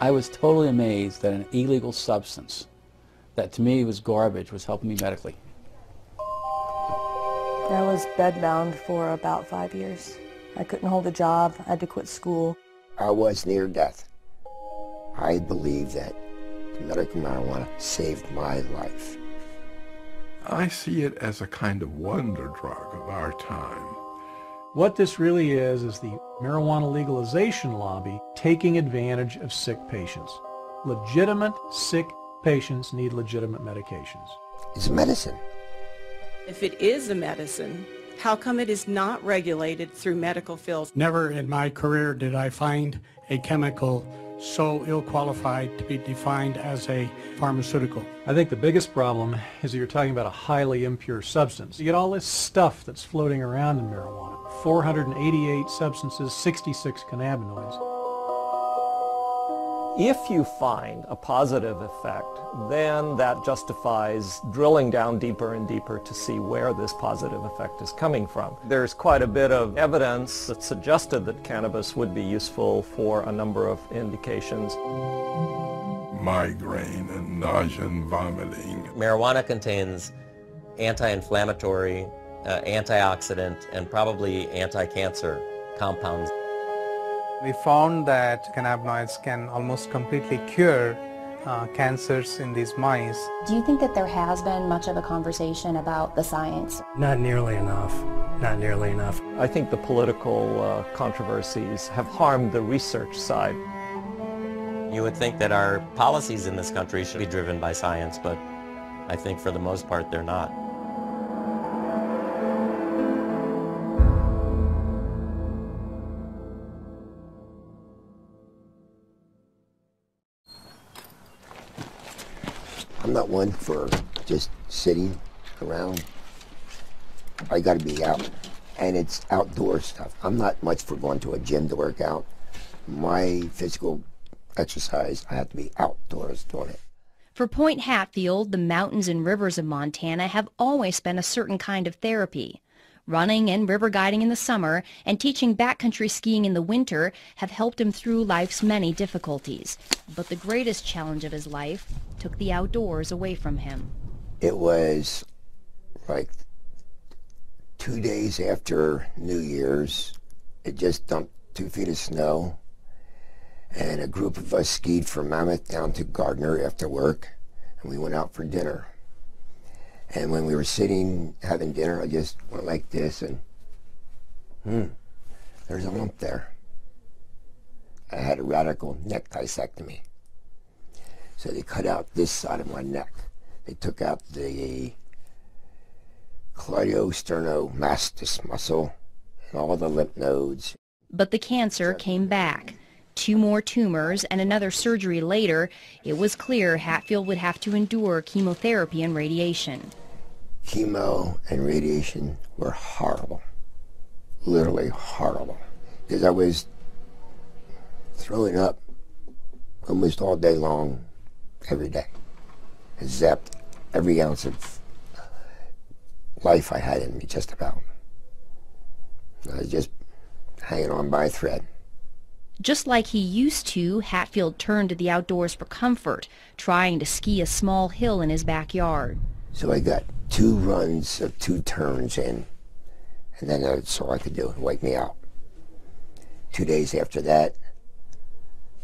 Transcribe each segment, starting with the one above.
I was totally amazed that an illegal substance that to me was garbage was helping me medically. I was bedbound for about 5 years. I couldn't hold a job. I had to quit school. I was near death. I believe that medical marijuana saved my life. I see it as a kind of wonder drug of our time. What this really is the marijuana legalization lobby taking advantage of sick patients. Legitimate sick patients need legitimate medications. It's medicine. If it is a medicine, how come it is not regulated through medical fields? Never in my career did I find a chemical so ill-qualified to be defined as a pharmaceutical. I think the biggest problem is that you're talking about a highly impure substance. You get all this stuff that's floating around in marijuana. 488 substances, 66 cannabinoids. If you find a positive effect, then that justifies drilling down deeper and deeper to see where this positive effect is coming from. There's quite a bit of evidence that suggested that cannabis would be useful for a number of indications. Migraine and nausea and vomiting. Marijuana contains anti-inflammatory, antioxidant, and probably anti-cancer compounds. We found that cannabinoids can almost completely cure cancers in these mice. Do you think that there has been much of a conversation about the science? Not nearly enough. Not nearly enough. I think the political controversies have harmed the research side. You would think that our policies in this country should be driven by science, but I think for the most part they're not. I'm not one for just sitting around. I got to be out, and it's outdoor stuff. I'm not much for going to a gym to work out. My physical exercise, I have to be outdoors doing it. For Point Hatfield, the mountains and rivers of Montana have always been a certain kind of therapy. Running and river guiding in the summer and teaching backcountry skiing in the winter have helped him through life's many difficulties. But the greatest challenge of his life took the outdoors away from him. It was like 2 days after New Year's. It just dumped 2 feet of snow, and a group of us skied from Mammoth down to Gardner after work, and we went out for dinner. And when we were sitting having dinner, I just went like this, and there's a lump there. I had a radical neck disectomy. So they cut out this side of my neck. They took out the cleidosterniomastus muscle and all the lymph nodes. But the cancer came back. 2 more tumors and another surgery later, it was clear Hatfield would have to endure chemotherapy and radiation. Chemo and radiation were horrible, literally horrible, because I was throwing up almost all day long, every day. I zapped every ounce of life I had in me, just about. I was just hanging on by a thread. Just like he used to, Hatfield turned to the outdoors for comfort, trying to ski a small hill in his backyard. So I got 2 runs of 2 turns in, and then that's all I could do, wipe me out. 2 days after that,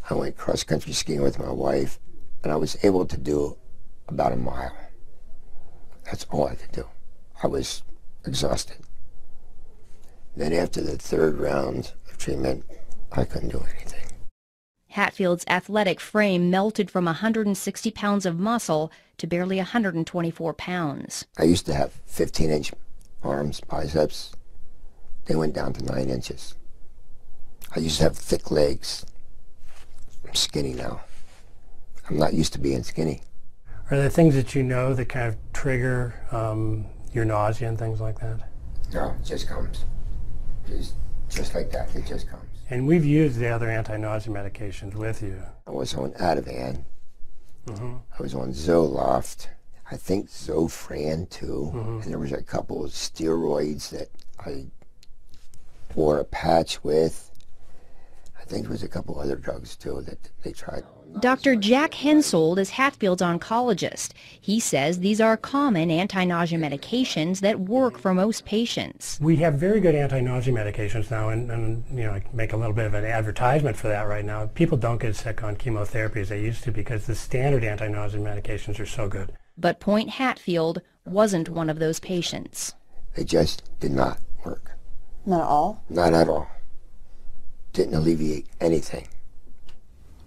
I went cross-country skiing with my wife, and I was able to do about a mile. That's all I could do. I was exhausted. Then after the 3rd round of treatment, I couldn't do anything. Hatfield's athletic frame melted from 160 pounds of muscle to barely 124 pounds. I used to have 15-inch arms, biceps. They went down to 9 inches. I used to have thick legs. I'm skinny now. I'm not used to being skinny. Are there things that you know that kind of trigger your nausea and things like that? No, it just comes. Just like that, it just comes. And we've used the other anti-nausea medications with you. I was on Ativan. I was on Zoloft. I think Zofran too. And there was a couple of steroids that I wore a patch with. I think there was a couple other drugs too that they tried. Dr. Jack Hensold is Hatfield's oncologist. He says these are common anti-nausea medications that work for most patients. We have very good anti-nausea medications now, and you know, I make a little bit of an advertisement for that right now. People don't get sick on chemotherapy as they used to because the standard anti-nausea medications are so good. But Point Hatfield wasn't one of those patients. They just did not work. Not at all? Not at all. Didn't alleviate anything.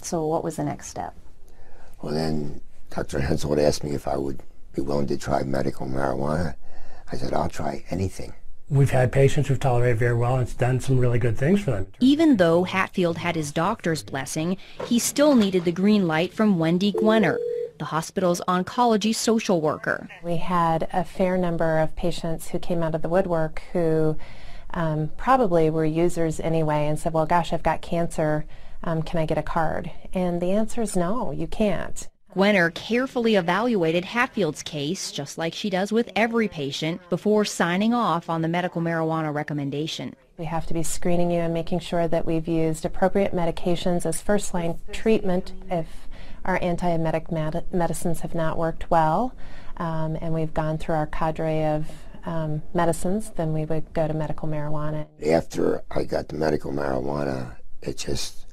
So what was the next step? Well, then Dr. Hensold asked me if I would be willing to try medical marijuana. I said, I'll try anything. We've had patients who've tolerated very well, and it's done some really good things for them. Even though Hatfield had his doctor's blessing, he still needed the green light from Wendy Gwenner, the hospital's oncology social worker. We had a fair number of patients who came out of the woodwork who probably were users anyway and said, well, gosh, I've got cancer. Can I get a card? And the answer is no, you can't. Gwenner carefully evaluated Hatfield's case, just like she does with every patient, before signing off on the medical marijuana recommendation. We have to be screening you and making sure that we've used appropriate medications as first-line treatment if our antiemetic medicines have not worked well, and we've gone through our cadre of medicines, then we would go to medical marijuana. After I got the medical marijuana, it just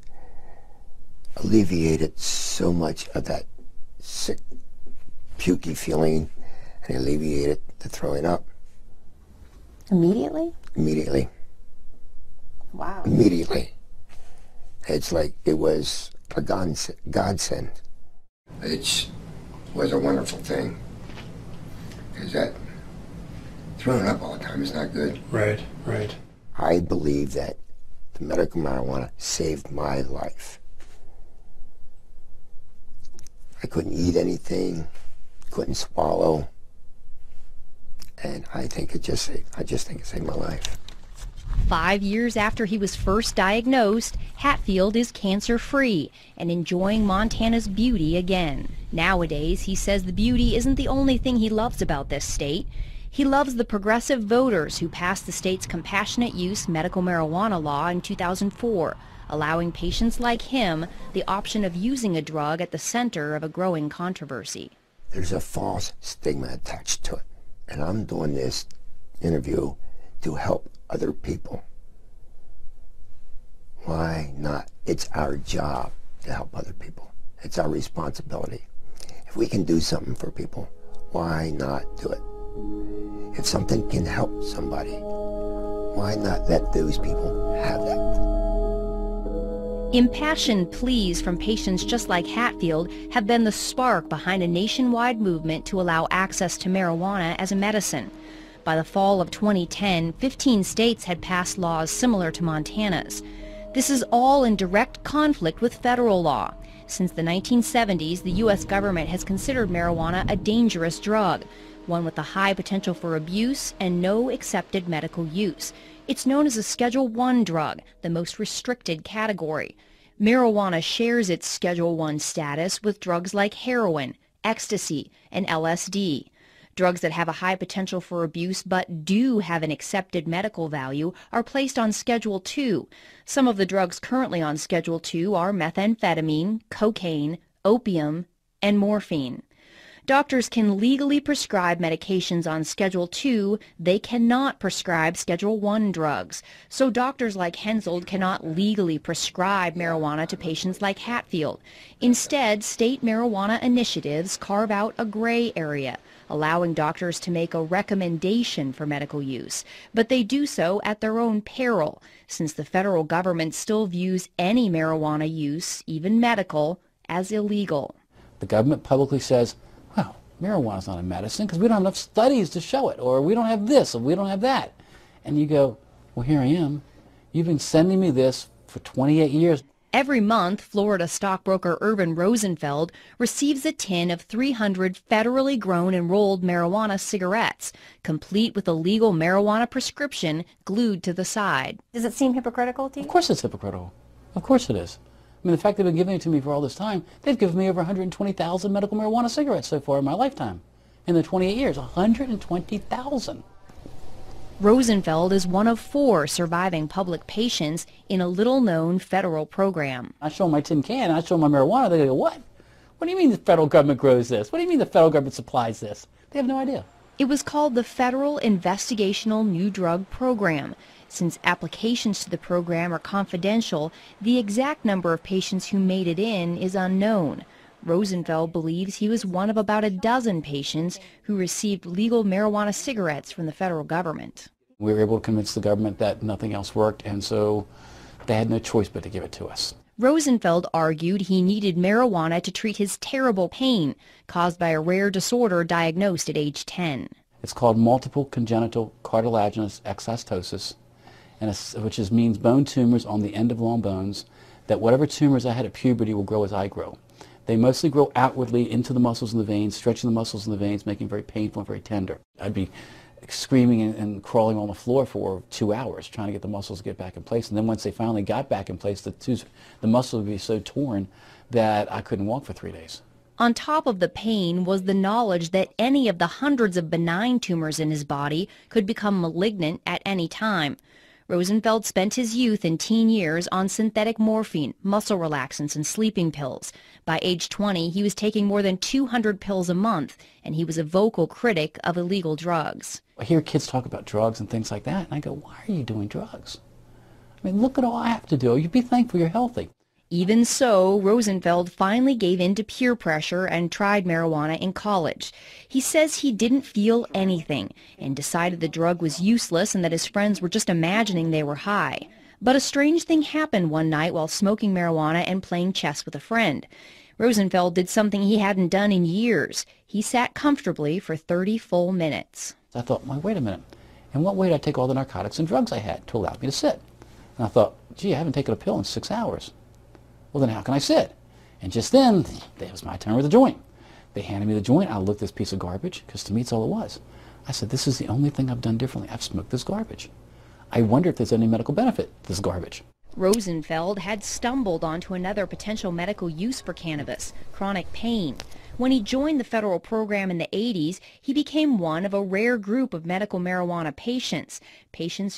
alleviated so much of that sick, pukey feeling, and alleviated the throwing up. Immediately? Immediately. Wow. Immediately. It's like it was a godsend. It was a wonderful thing. Because that throwing up all the time is not good. Right, right. I believe that the medical marijuana saved my life. I couldn't eat anything, couldn't swallow, and I just think it saved my life. 5 years after he was first diagnosed, Hatfield is cancer-free and enjoying Montana's beauty again. Nowadays, he says the beauty isn't the only thing he loves about this state. He loves the progressive voters who passed the state's compassionate use medical marijuana law in 2004, allowing patients like him the option of using a drug at the center of a growing controversy. There's a false stigma attached to it, and I'm doing this interview to help other people. Why not? It's our job to help other people. It's our responsibility. If we can do something for people, why not do it? If something can help somebody, why not let those people have that? Impassioned pleas from patients just like Hatfield have been the spark behind a nationwide movement to allow access to marijuana as a medicine. By the fall of 2010, 15 states had passed laws similar to Montana's. This is all in direct conflict with federal law. Since the 1970s, the U.S. government has considered marijuana a dangerous drug, one with a high potential for abuse and no accepted medical use. It's known as a Schedule I drug, the most restricted category. Marijuana shares its Schedule I status with drugs like heroin, ecstasy, and LSD. Drugs that have a high potential for abuse but do have an accepted medical value are placed on Schedule II. Some of the drugs currently on Schedule II are methamphetamine, cocaine, opium, and morphine. Doctors can legally prescribe medications on Schedule II. They cannot prescribe Schedule I drugs. So doctors like Hensold cannot legally prescribe marijuana to patients like Hatfield. Instead, state marijuana initiatives carve out a gray area, allowing doctors to make a recommendation for medical use. But they do so at their own peril, since the federal government still views any marijuana use, even medical, as illegal. The government publicly says, well, marijuana's not a medicine because we don't have enough studies to show it, or we don't have this, or we don't have that. And you go, well, here I am. You've been sending me this for 28 years. Every month, Florida stockbroker Irvin Rosenfeld receives a tin of 300 federally grown and rolled marijuana cigarettes, complete with a legal marijuana prescription glued to the side. Does it seem hypocritical to you? Of course it's hypocritical. Of course it is. I mean, the fact they've been giving it to me for all this time, they've given me over 120,000 medical marijuana cigarettes so far in my lifetime. In the 28 years, 120,000. Rosenfeld is one of 4 surviving public patients in a little-known federal program. I show them my tin can, and I show them my marijuana, they go, what? What do you mean the federal government grows this? What do you mean the federal government supplies this? They have no idea. It was called the Federal Investigational New Drug Program. Since applications to the program are confidential, the exact number of patients who made it in is unknown. Rosenfeld believes he was one of about a dozen patients who received legal marijuana cigarettes from the federal government. We were able to convince the government that nothing else worked, and so they had no choice but to give it to us. Rosenfeld argued he needed marijuana to treat his terrible pain caused by a rare disorder diagnosed at age 10. It's called multiple congenital cartilaginous exostosis, which means bone tumors on the end of long bones, that whatever tumors I had at puberty will grow as I grow. They mostly grow outwardly into the muscles and the veins, stretching the muscles and the veins, making it very painful and very tender. I'd be screaming and crawling on the floor for 2 hours trying to get the muscles to get back in place. And then once they finally got back in place, the muscle would be so torn that I couldn't walk for 3 days. On top of the pain was the knowledge that any of the hundreds of benign tumors in his body could become malignant at any time. Rosenfeld spent his youth and teen years on synthetic morphine, muscle relaxants, and sleeping pills. By age 20, he was taking more than 200 pills a month, and he was a vocal critic of illegal drugs. I hear kids talk about drugs and things like that, and I go, why are you doing drugs? I mean, look at all I have to do. You'd be thankful you're healthy. Even so, Rosenfeld finally gave in to peer pressure and tried marijuana in college. He says he didn't feel anything and decided the drug was useless and that his friends were just imagining they were high. But a strange thing happened one night while smoking marijuana and playing chess with a friend. Rosenfeld did something he hadn't done in years. He sat comfortably for 30 full minutes. I thought, well, wait a minute. In what way did I take all the narcotics and drugs I had to allow me to sit? And I thought, gee, I haven't taken a pill in 6 hours. Well, then how can I sit? And just then, it was my turn with the joint. They handed me the joint. I looked at this piece of garbage, because to me it's all it was. I said, this is the only thing I've done differently. I've smoked this garbage. I wonder if there's any medical benefit to this garbage. Rosenfeld had stumbled onto another potential medical use for cannabis, chronic pain. When he joined the federal program in the 80s, he became one of a rare group of medical marijuana patients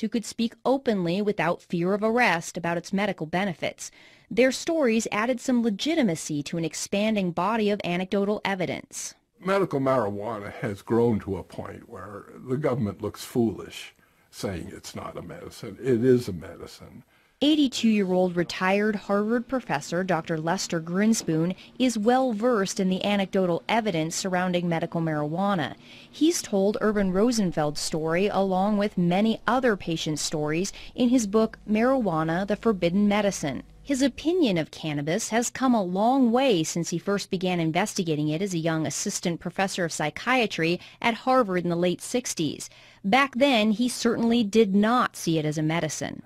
who could speak openly without fear of arrest about its medical benefits. Their stories added some legitimacy to an expanding body of anecdotal evidence. Medical marijuana has grown to a point where the government looks foolish saying it's not a medicine. It is a medicine. 82-year-old retired Harvard professor Dr. Lester Grinspoon is well versed in the anecdotal evidence surrounding medical marijuana. He's told Urban Rosenfeld's story along with many other patients' stories in his book Marijuana, the Forbidden Medicine. His opinion of cannabis has come a long way since he first began investigating it as a young assistant professor of psychiatry at Harvard in the late 60s. Back then, he certainly did not see it as a medicine.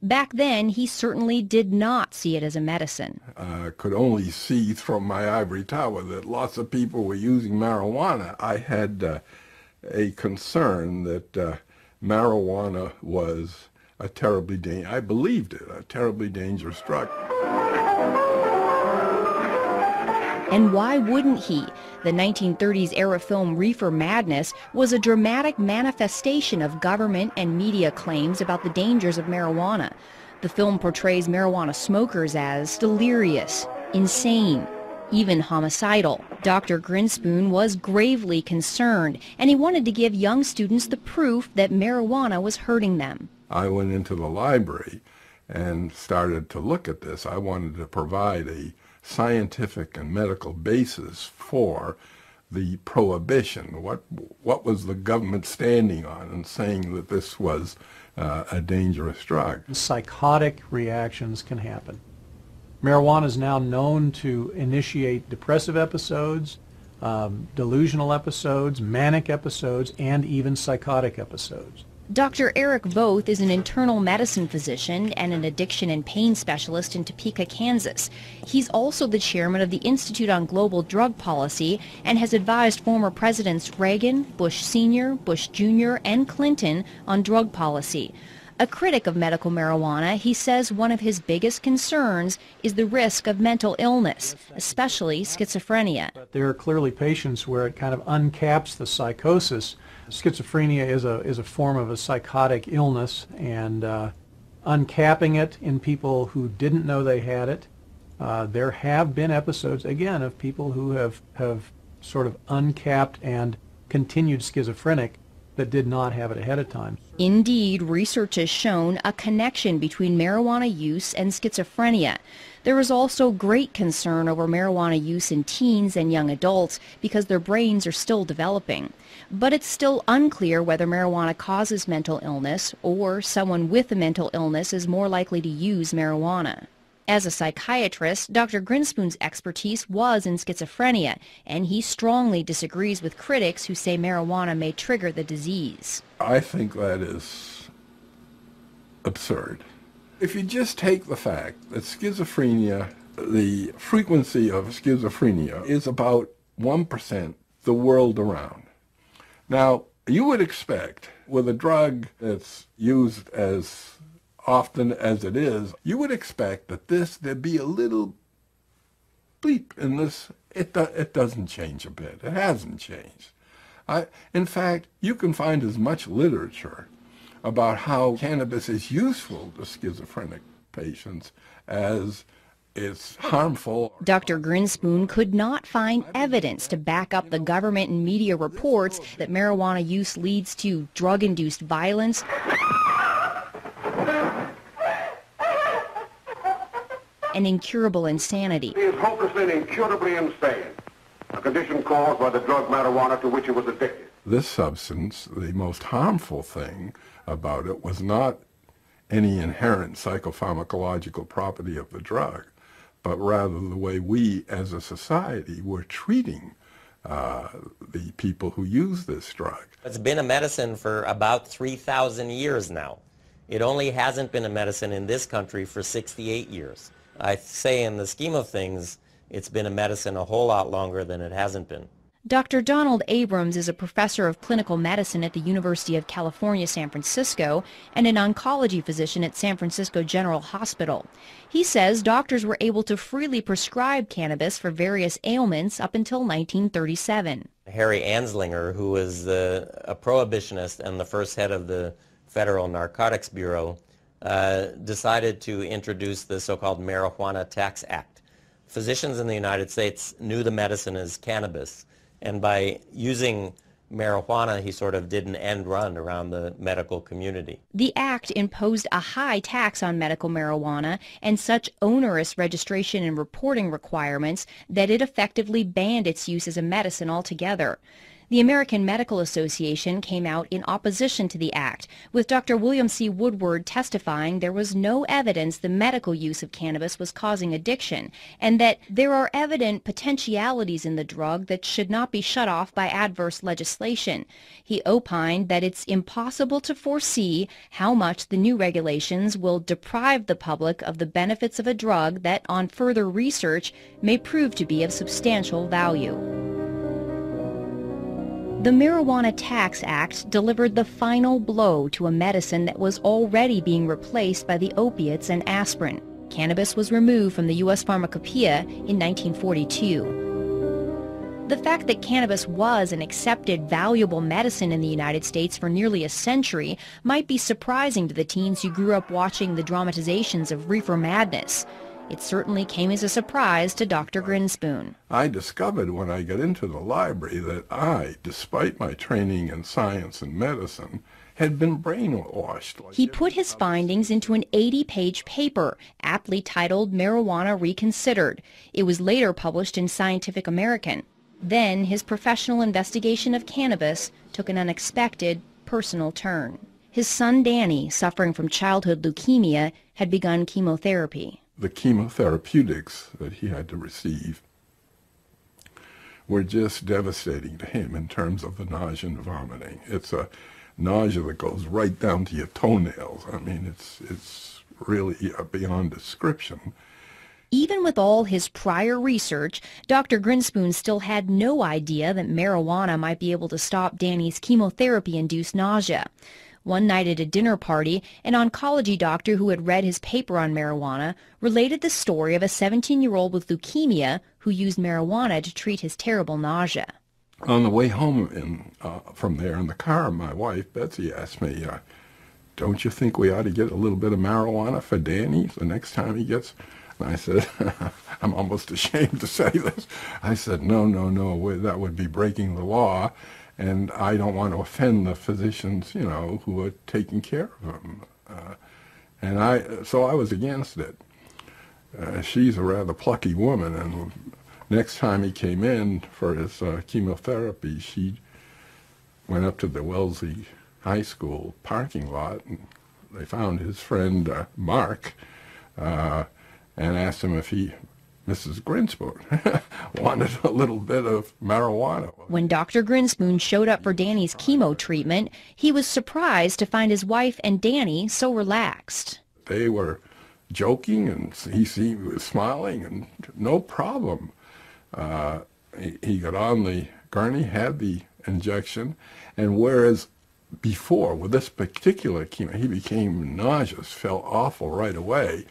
Could only see from my ivory tower that lots of people were using marijuana. I had a concern that marijuana was a terribly dangerous drug. And why wouldn't he? The 1930s era film Reefer Madness was a dramatic manifestation of government and media claims about the dangers of marijuana. The film portrays marijuana smokers as delirious, insane, even homicidal. Dr. Grinspoon was gravely concerned, and he wanted to give young students the proof that marijuana was hurting them. I went into the library and started to look at this. I wanted to provide a scientific and medical basis for the prohibition. What was the government standing on and saying that this was a dangerous drug? Psychotic reactions can happen. Marijuana is now known to initiate depressive episodes, delusional episodes, manic episodes, and even psychotic episodes. Dr. Eric Voth is an internal medicine physician and an addiction and pain specialist in Topeka, Kansas. He's also the chairman of the Institute on Global Drug Policy and has advised former presidents Reagan, Bush Sr., Bush Jr., and Clinton on drug policy. A critic of medical marijuana, he says one of his biggest concerns is the risk of mental illness, especially schizophrenia. There are clearly patients where it kind of uncaps the psychosis. Schizophrenia is a form of a psychotic illness, and uncapping it in people who didn't know they had it. There have been episodes, again, of people who have sort of uncapped and continued schizophrenic that did not have it ahead of time. Indeed, research has shown a connection between marijuana use and schizophrenia. There is also great concern over marijuana use in teens and young adults because their brains are still developing. But it's still unclear whether marijuana causes mental illness or someone with a mental illness is more likely to use marijuana. As a psychiatrist, Dr. Grinspoon's expertise was in schizophrenia, and he strongly disagrees with critics who say marijuana may trigger the disease. I think that is absurd. If you just take the fact that schizophrenia, the frequency of schizophrenia is about 1% the world around. Now, you would expect with a drug that's used as often as it is, you would expect that there'd be a little bleep in this. It doesn't change a bit. It hasn't changed. In fact, you can find as much literature about how cannabis is useful to schizophrenic patients as it's harmful. Dr. Grinspoon could not find evidence to back up the government and media reports that marijuana use leads to drug-induced violence, and incurable insanity. He is hopelessly and incurably insane, a condition caused by the drug marijuana to which he was addicted. This substance, the most harmful thing about it was not any inherent psychopharmacological property of the drug, but rather the way we as a society were treating the people who use this drug. It's been a medicine for about 3,000 years now. It only hasn't been a medicine in this country for 68 years. I say in the scheme of things, it's been a medicine a whole lot longer than it hasn't been. Dr. Donald Abrams is a professor of clinical medicine at the University of California, San Francisco, and an oncology physician at San Francisco General Hospital. He says doctors were able to freely prescribe cannabis for various ailments up until 1937. Harry Anslinger, who was a prohibitionist and the first head of the Federal Narcotics Bureau, decided to introduce the so-called Marijuana Tax Act. Physicians in the United States knew the medicine as cannabis, and by using marijuana, he sort of did an end run around the medical community. The act imposed a high tax on medical marijuana and such onerous registration and reporting requirements that it effectively banned its use as a medicine altogether. The American Medical Association came out in opposition to the act, with Dr. William C. Woodward testifying there was no evidence the medical use of cannabis was causing addiction, and that there are evident potentialities in the drug that should not be shut off by adverse legislation. He opined that it's impossible to foresee how much the new regulations will deprive the public of the benefits of a drug that, on further research, may prove to be of substantial value. The Marijuana Tax Act delivered the final blow to a medicine that was already being replaced by the opiates and aspirin. Cannabis was removed from the U.S. Pharmacopoeia in 1942. The fact that cannabis was an accepted, valuable medicine in the United States for nearly a century might be surprising to the teens who grew up watching the dramatizations of reefer madness. It certainly came as a surprise to Dr. Grinspoon. I discovered when I got into the library that I, despite my training in science and medicine, had been brainwashed. He put his findings into an 80-page paper, aptly titled Marijuana Reconsidered. It was later published in Scientific American. Then his professional investigation of cannabis took an unexpected, personal turn. His son Danny, suffering from childhood leukemia, had begun chemotherapy. The chemotherapeutics that he had to receive were just devastating to him in terms of the nausea and vomiting. It's a nausea that goes right down to your toenails. I mean, it's really beyond description. Even with all his prior research, Dr. Grinspoon still had no idea that marijuana might be able to stop Danny's chemotherapy-induced nausea. One night at a dinner party, an oncology doctor who had read his paper on marijuana related the story of a 17-year-old with leukemia who used marijuana to treat his terrible nausea. On the way home from there in the car, my wife, Betsy, asked me, don't you think we ought to get a little bit of marijuana for Danny the next time he gets... And I said, I'm almost ashamed to say this. I said, no, that would be breaking the law, and I don't want to offend the physicians, you know, who are taking care of him. So I was against it. She's a rather plucky woman, and next time he came in for his chemotherapy, she went up to the Wellesley High School parking lot, and they found his friend Mark, and asked him if Mrs. Grinspoon, wanted a little bit of marijuana. When Dr. Grinspoon showed up for Danny's chemo treatment, he was surprised to find his wife and Danny so relaxed. They were joking, and he was smiling, and no problem. He got on the gurney, had the injection, and whereas before, with this particular chemo, he became nauseous, felt awful right away,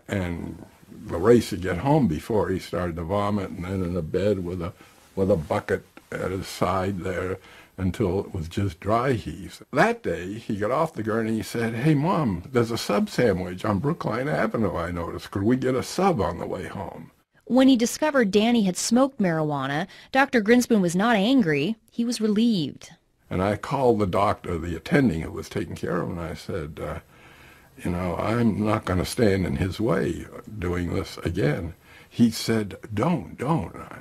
and the race to get home before he started to vomit, and then in a bed with a bucket at his side there until it was just dry heaves. That day, he got off the gurney, he said, "Hey, Mom, there's a sub sandwich on Brookline Avenue, I noticed. Could we get a sub on the way home?" When he discovered Danny had smoked marijuana, Dr. Grinspoon was not angry. He was relieved. And I called the doctor, the attending who was taking care of him, and I said, you know, I'm not going to stand in his way doing this again. He said, don't,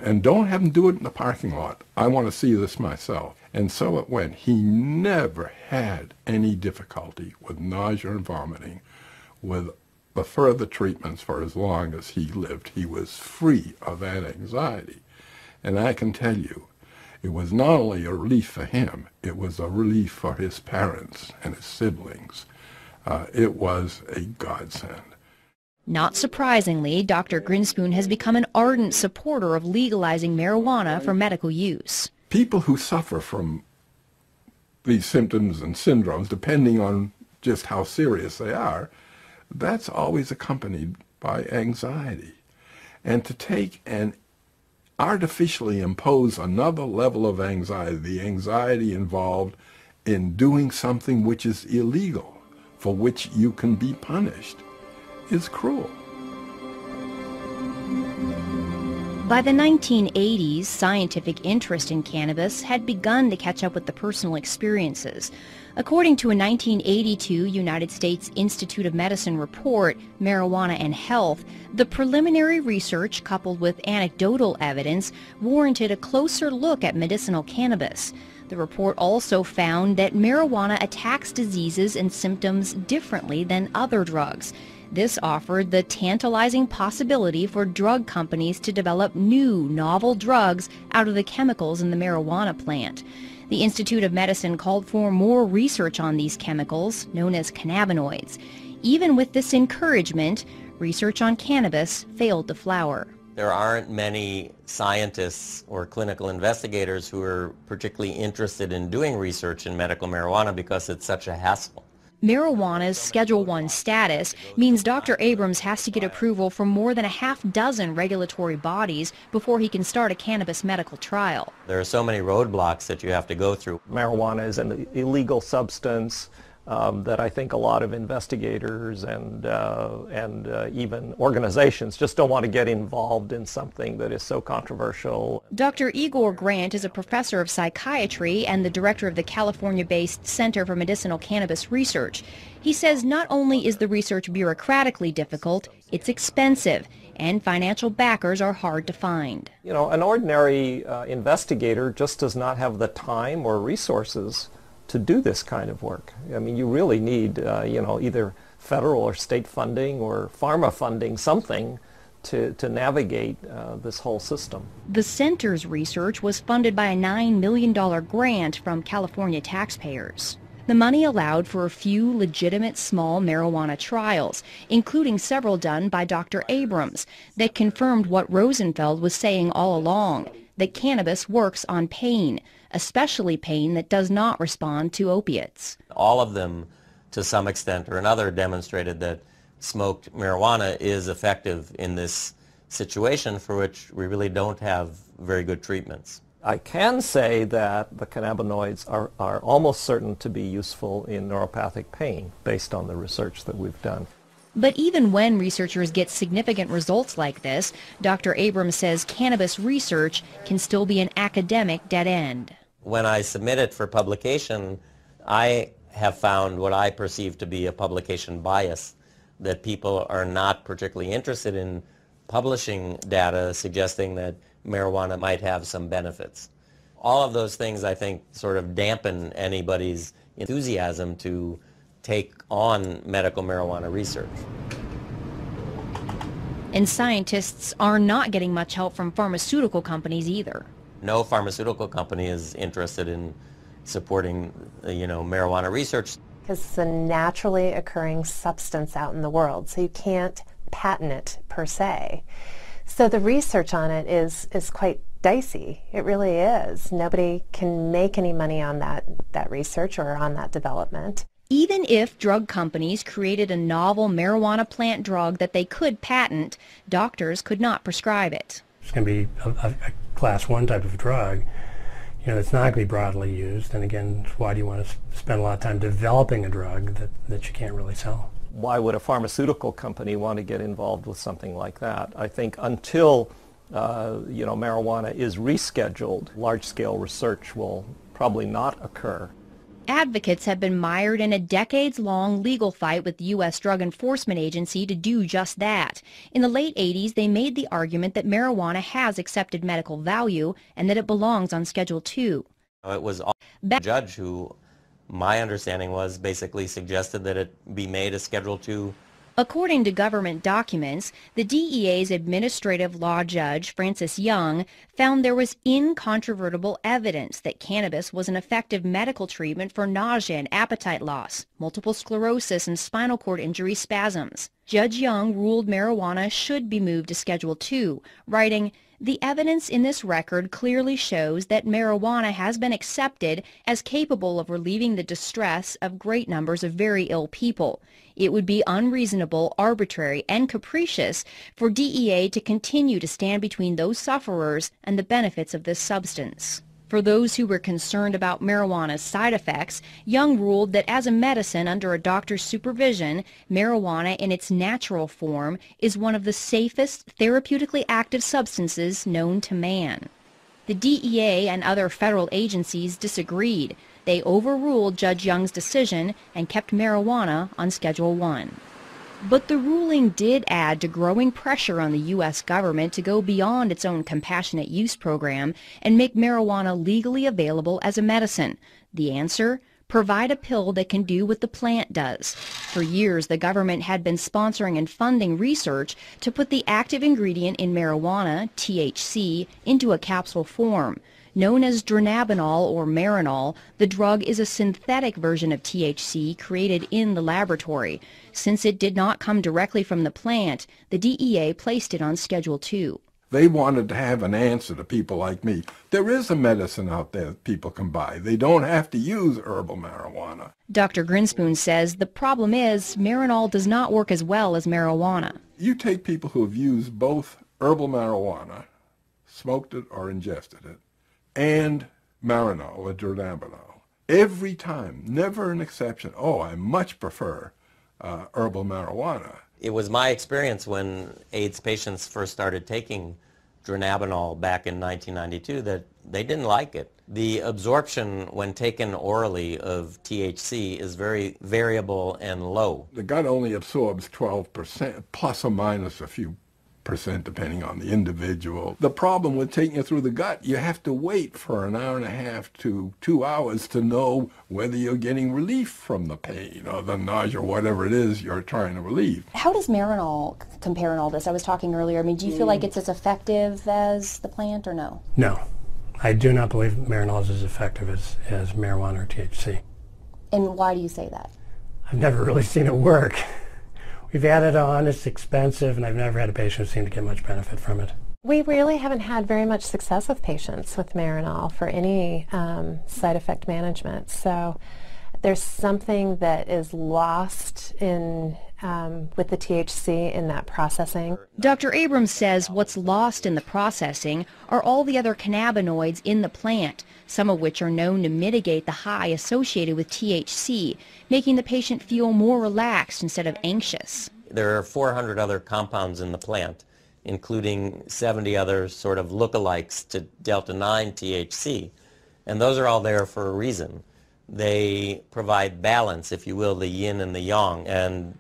and don't have him do it in the parking lot. I want to see this myself. And so it went. He never had any difficulty with nausea and vomiting. With the further treatments for as long as he lived, he was free of that anxiety. And I can tell you, it was not only a relief for him, it was a relief for his parents and his siblings. It was a godsend. Not surprisingly, Dr. Grinspoon has become an ardent supporter of legalizing marijuana for medical use. People who suffer from these symptoms and syndromes, depending on just how serious they are, that's always accompanied by anxiety. And to take and artificially impose another level of anxiety, the anxiety involved in doing something which is illegal, for which you can be punished, is cruel. By the 1980s, scientific interest in cannabis had begun to catch up with the personal experiences. According to a 1982 United States Institute of Medicine report, Marijuana and Health, the preliminary research coupled with anecdotal evidence warranted a closer look at medicinal cannabis. The report also found that marijuana attacks diseases and symptoms differently than other drugs. This offered the tantalizing possibility for drug companies to develop new, novel drugs out of the chemicals in the marijuana plant. The Institute of Medicine called for more research on these chemicals, known as cannabinoids. Even with this encouragement, research on cannabis failed to flower. There aren't many scientists or clinical investigators who are particularly interested in doing research in medical marijuana because it's such a hassle. Marijuana's Schedule I status means Dr. Abrams has to get approval from more than a half-dozen regulatory bodies before he can start a cannabis medical trial. There are so many roadblocks that you have to go through. Marijuana is an illegal substance that I think a lot of investigators and even organizations just don't want to get involved in something that is so controversial. Dr. Igor Grant is a professor of psychiatry and the director of the California-based Center for Medicinal Cannabis Research. He says not only is the research bureaucratically difficult, it's expensive, and financial backers are hard to find. You know, an ordinary investigator just does not have the time or resources to do this kind of work. I mean, you really need, you know, either federal or state funding or pharma funding, something to navigate this whole system. The center's research was funded by a $9 million grant from California taxpayers. The money allowed for a few legitimate small marijuana trials, including several done by Dr. Abrams, that confirmed what Rosenfeld was saying all along, that cannabis works on pain, especially pain that does not respond to opiates. All of them, to some extent or another, demonstrated that smoked marijuana is effective in this situation for which we really don't have very good treatments. I can say that the cannabinoids are almost certain to be useful in neuropathic pain based on the research that we've done. But even when researchers get significant results like this, Dr. Abrams says cannabis research can still be an academic dead end. When I submit it for publication, I have found what I perceive to be a publication bias, that people are not particularly interested in publishing data suggesting that marijuana might have some benefits. All of those things, I think, sort of dampen anybody's enthusiasm to take on medical marijuana research. And scientists are not getting much help from pharmaceutical companies either. No pharmaceutical company is interested in supporting, marijuana research. Because it's a naturally occurring substance out in the world, so you can't patent it per se. So the research on it is quite dicey. It really is. Nobody can make any money on that research or on that development. Even if drug companies created a novel marijuana plant drug that they could patent, doctors could not prescribe it. It's going to be a class 1 type of drug. It's not going to be broadly used. And again, why do you want to spend a lot of time developing a drug that you can't really sell? Why would a pharmaceutical company want to get involved with something like that? I think until marijuana is rescheduled, large-scale research will probably not occur. Advocates have been mired in a decades-long legal fight with the U.S. Drug Enforcement Agency to do just that. In the late 80s, they made the argument that marijuana has accepted medical value and that it belongs on Schedule II. It was a judge who, my understanding was, basically suggested that it be made a Schedule II. According to government documents, the DEA's administrative law judge, Francis Young, found there was incontrovertible evidence that cannabis was an effective medical treatment for nausea and appetite loss, multiple sclerosis, and spinal cord injury spasms. Judge Young ruled marijuana should be moved to Schedule II, writing, "The evidence in this record clearly shows that marijuana has been accepted as capable of relieving the distress of great numbers of very ill people. It would be unreasonable, arbitrary, and capricious for DEA to continue to stand between those sufferers and the benefits of this substance." For those who were concerned about marijuana's side effects, Young ruled that as a medicine under a doctor's supervision, marijuana in its natural form is one of the safest therapeutically active substances known to man. The DEA and other federal agencies disagreed. They overruled Judge Young's decision and kept marijuana on Schedule I. But the ruling did add to growing pressure on the U.S. government to go beyond its own compassionate use program and make marijuana legally available as a medicine. The answer? Provide a pill that can do what the plant does. For years, the government had been sponsoring and funding research to put the active ingredient in marijuana, THC, into a capsule form. Known as dronabinol or Marinol, the drug is a synthetic version of THC created in the laboratory. Since it did not come directly from the plant, the DEA placed it on Schedule II. They wanted to have an answer to people like me. There is a medicine out there that people can buy. They don't have to use herbal marijuana. Dr. Grinspoon says the problem is Marinol does not work as well as marijuana. You take people who have used both herbal marijuana, smoked it or ingested it, and Marinol or dronabinol. Every time, never an exception. Oh, I much prefer herbal marijuana. It was my experience when AIDS patients first started taking dronabinol back in 1992 that they didn't like it. The absorption when taken orally of THC is very variable and low. The gut only absorbs 12%, plus or minus a few percent depending on the individual. The problem with taking it through the gut, you have to wait for an hour and a half to 2 hours to know whether you're getting relief from the pain or the nausea or whatever it is you're trying to relieve. How does Marinol compare in all this? I was talking earlier. I mean, do you feel like it's as effective as the plant or no? No. I do not believe Marinol is as effective as marijuana or THC. And why do you say that? I've never really seen it work. We've added on, it's expensive, and I've never had a patient who seemed to get much benefit from it. We really haven't had very much success with patients with Marinol for any side effect management. So there's something that is lost in with the THC in that processing. Dr. Abrams says what's lost in the processing are all the other cannabinoids in the plant, some of which are known to mitigate the high associated with THC, making the patient feel more relaxed instead of anxious. There are 400 other compounds in the plant, including 70 other sort of lookalikes to delta-9 THC, and those are all there for a reason. They provide balance, if you will, the yin and the yang, and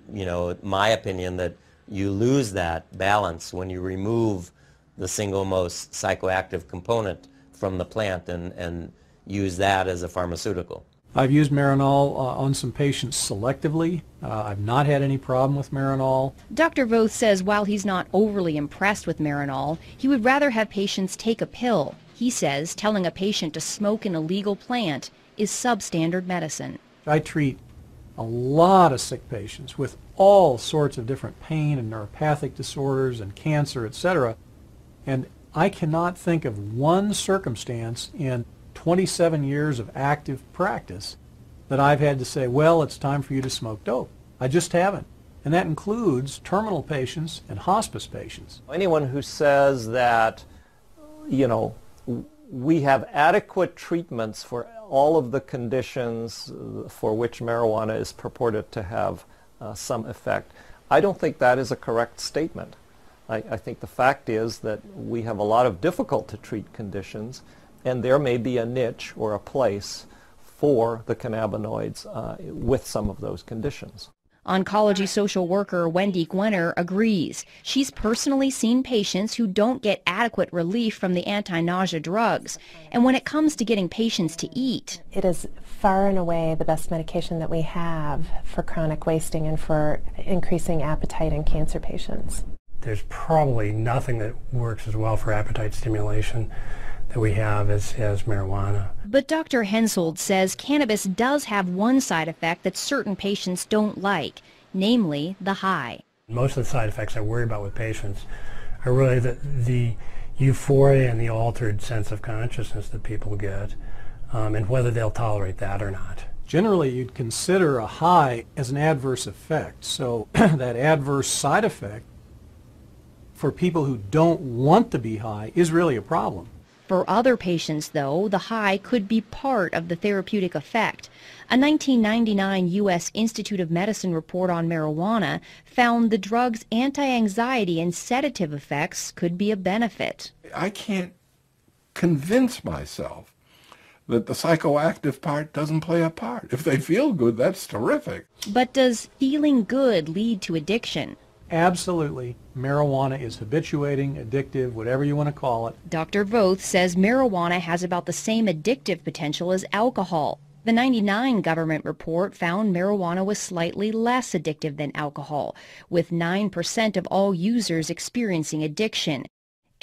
my opinion that you lose that balance when you remove the single most psychoactive component from the plant and use that as a pharmaceutical. I've used Marinol on some patients selectively. I've not had any problem with Marinol. Dr. Voth says while he's not overly impressed with Marinol, he would rather have patients take a pill. He says telling a patient to smoke an illegal plant is substandard medicine. I treat a lot of sick patients with all sorts of different pain and neuropathic disorders and cancer, etc. And I cannot think of one circumstance in 27 years of active practice that I've had to say, well, it's time for you to smoke dope. I just haven't. And that includes terminal patients and hospice patients. Anyone who says that, we have adequate treatments for all of the conditions for which marijuana is purported to have some effect, I don't think that is a correct statement. I think the fact is that we have a lot of difficult to treat conditions, and there may be a niche or a place for the cannabinoids with some of those conditions. Oncology social worker Wendy Gwenner agrees. She's personally seen patients who don't get adequate relief from the anti-nausea drugs. And when it comes to getting patients to eat, it is far and away the best medication that we have for chronic wasting and for increasing appetite in cancer patients. There's probably nothing that works as well for appetite stimulation that we have as marijuana. But Dr. Hensoldt says cannabis does have one side effect that certain patients don't like, namely the high. Most of the side effects I worry about with patients are really the euphoria and the altered sense of consciousness that people get, and whether they'll tolerate that or not. Generally, you'd consider a high as an adverse effect, so that adverse side effect for people who don't want to be high is really a problem. For other patients, though, the high could be part of the therapeutic effect. A 1999 U.S. Institute of Medicine report on marijuana found the drug's anti-anxiety and sedative effects could be a benefit. I can't convince myself that the psychoactive part doesn't play a part. If they feel good, that's terrific. But does feeling good lead to addiction? Absolutely. Marijuana is habituating, addictive, whatever you want to call it. Dr. Voth says marijuana has about the same addictive potential as alcohol. The 1999 government report found marijuana was slightly less addictive than alcohol, with 9% of all users experiencing addiction.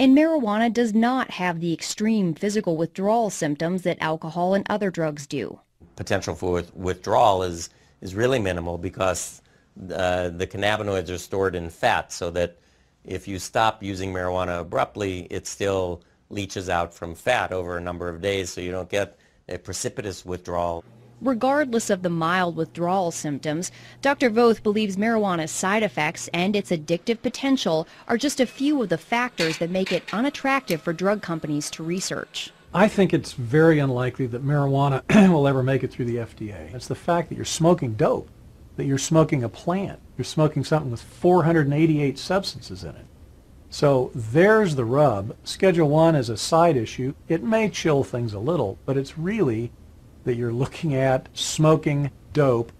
And marijuana does not have the extreme physical withdrawal symptoms that alcohol and other drugs do. Potential for withdrawal is really minimal because the cannabinoids are stored in fat, so that if you stop using marijuana abruptly, it still leaches out from fat over a number of days, so you don't get a precipitous withdrawal. Regardless of the mild withdrawal symptoms, Dr. Voth believes marijuana's side effects and its addictive potential are just a few of the factors that make it unattractive for drug companies to research. I think it's very unlikely that marijuana will ever make it through the FDA. It's the fact that you're smoking dope, that you're smoking a plant. You're smoking something with 488 substances in it. So there's the rub. Schedule I is a side issue. It may chill things a little, but it's really that you're looking at smoking dope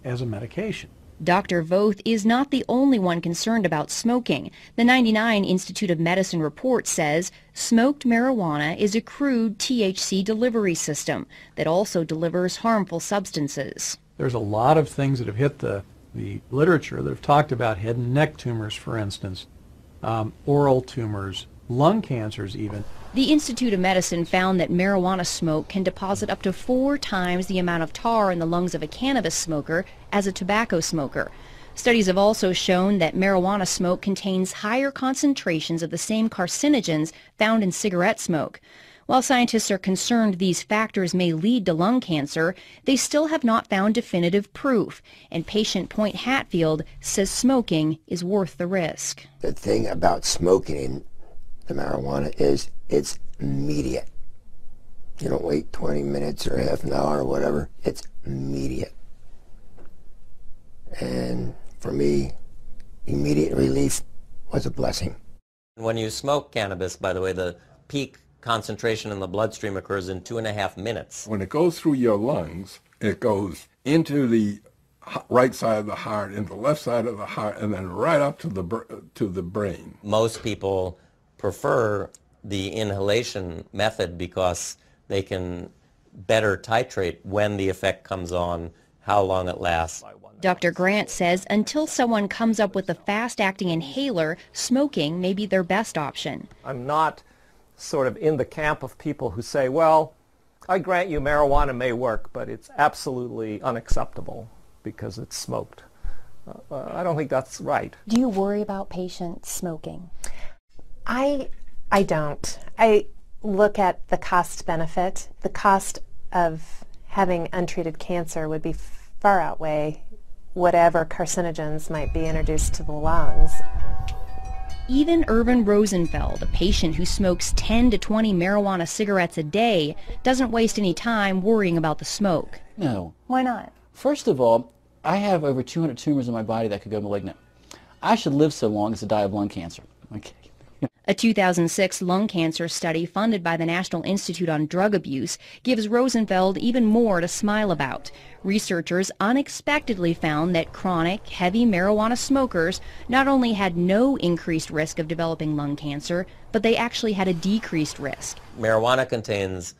as a medication. Dr. Voth is not the only one concerned about smoking. The 1999 Institute of Medicine report says smoked marijuana is a crude THC delivery system that also delivers harmful substances. There's a lot of things that have hit the literature that have talked about head and neck tumors, for instance, oral tumors, lung cancers even. The Institute of Medicine found that marijuana smoke can deposit up to 4 times the amount of tar in the lungs of a cannabis smoker as a tobacco smoker. Studies have also shown that marijuana smoke contains higher concentrations of the same carcinogens found in cigarette smoke. While scientists are concerned these factors may lead to lung cancer, they still have not found definitive proof, and patient Point Hatfield says smoking is worth the risk. The thing about smoking the marijuana is it's immediate. You don't wait 20 minutes or half an hour or whatever. It's immediate. And for me, immediate relief was a blessing. When you smoke cannabis, by the way, the peak concentration in the bloodstream occurs in 2.5 minutes. When it goes through your lungs, it goes into the right side of the heart, into the left side of the heart, and then right up to the brain. Most people prefer the inhalation method because they can better titrate when the effect comes on, how long it lasts. Dr. Grant says until someone comes up with a fast-acting inhaler, smoking may be their best option. I'm not sort of in the camp of people who say, well, I grant you marijuana may work, but it's absolutely unacceptable because it's smoked. I don't think that's right. Do you worry about patients smoking? I don't. I look at the cost benefit. The cost of having untreated cancer would be far outweigh whatever carcinogens might be introduced to the lungs. Even Irvin Rosenfeld, a patient who smokes 10 to 20 marijuana cigarettes a day, doesn't waste any time worrying about the smoke. No. Why not? First of all, I have over 200 tumors in my body that could go malignant. I should live so long as to die of lung cancer. Okay. A 2006 lung cancer study funded by the National Institute on Drug Abuse gives Rosenfeld even more to smile about. Researchers unexpectedly found that chronic, heavy marijuana smokers not only had no increased risk of developing lung cancer, but they actually had a decreased risk. Marijuana contains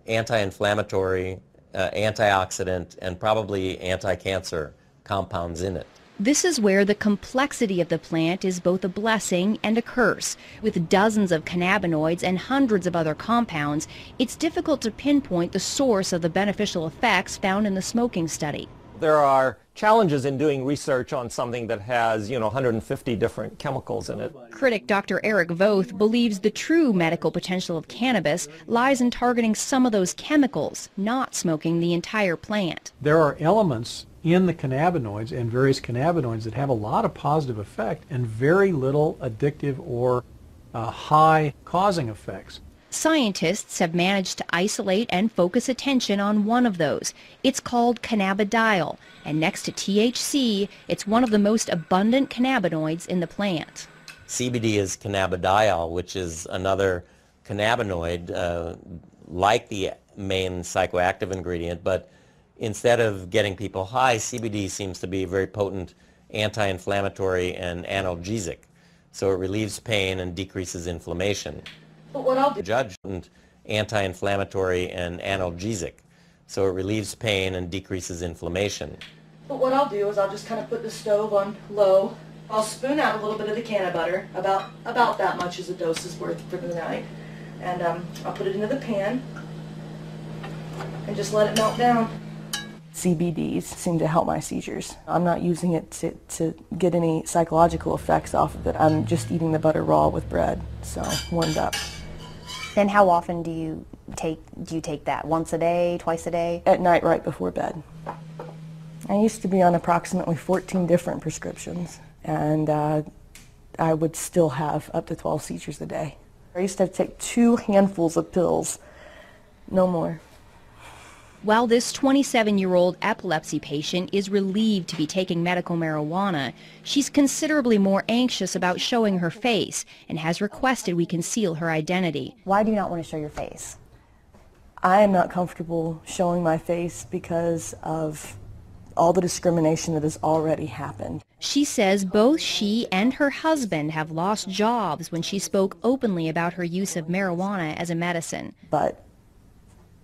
anti-inflammatory, antioxidant, and probably anti-cancer compounds in it. This is where the complexity of the plant is both a blessing and a curse. With dozens of cannabinoids and hundreds of other compounds, it's difficult to pinpoint the source of the beneficial effects found in the smoking study. There are challenges in doing research on something that has, 150 different chemicals in it. Critic Dr. Eric Voth believes the true medical potential of cannabis lies in targeting some of those chemicals, not smoking the entire plant. There are elements in the cannabinoids and various cannabinoids that have a lot of positive effect and very little addictive or high causing effects. Scientists have managed to isolate and focus attention on one of those. It's called cannabidiol, and next to THC, it's one of the most abundant cannabinoids in the plant. CBD is cannabidiol, which is another cannabinoid like the main psychoactive ingredient, but instead of getting people high, CBD seems to be a very potent anti-inflammatory and analgesic. So it relieves pain and decreases inflammation. But what I'll do... Judge anti-inflammatory and analgesic. So it relieves pain and decreases inflammation. But what I'll do is I'll just kind of put the stove on low. I'll spoon out a little bit of the canna butter, about that much as a dose is worth for the night. And I'll put it into the pan and just let it melt down. CBDs seem to help my seizures. I'm not using it to get any psychological effects off of it. I'm just eating the butter raw with bread, so warmed up. Then how often do you take that? Once a day, twice a day? At night right before bed. I used to be on approximately 14 different prescriptions, and I would still have up to 12 seizures a day. I used to have to take 2 handfuls of pills, no more. While this 27-year-old epilepsy patient is relieved to be taking medical marijuana, she's considerably more anxious about showing her face and has requested we conceal her identity. Why do you not want to show your face? I am not comfortable showing my face because of all the discrimination that has already happened. She says both she and her husband have lost jobs when she spoke openly about her use of marijuana as a medicine. But